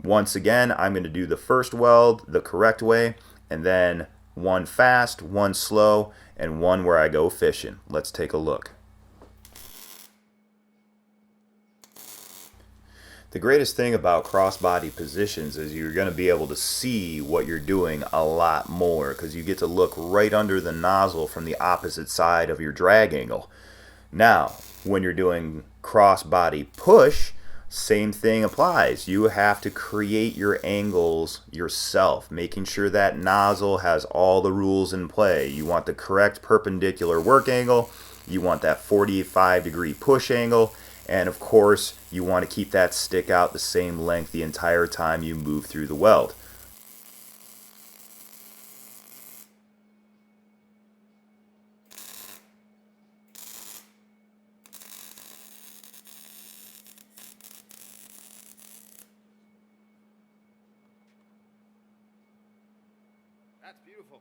Once again, I'm going to do the first weld the correct way, and then one fast, one slow, and one where I go fishing. Let's take a look. The greatest thing about crossbody positions is you're going to be able to see what you're doing a lot more because you get to look right under the nozzle from the opposite side of your drag angle. Now, when you're doing crossbody push, same thing applies. You have to create your angles yourself, making sure that nozzle has all the rules in play. You want the correct perpendicular work angle, you want that 45-degree push angle, and of course, you want to keep that stick out the same length the entire time you move through the weld. That's beautiful.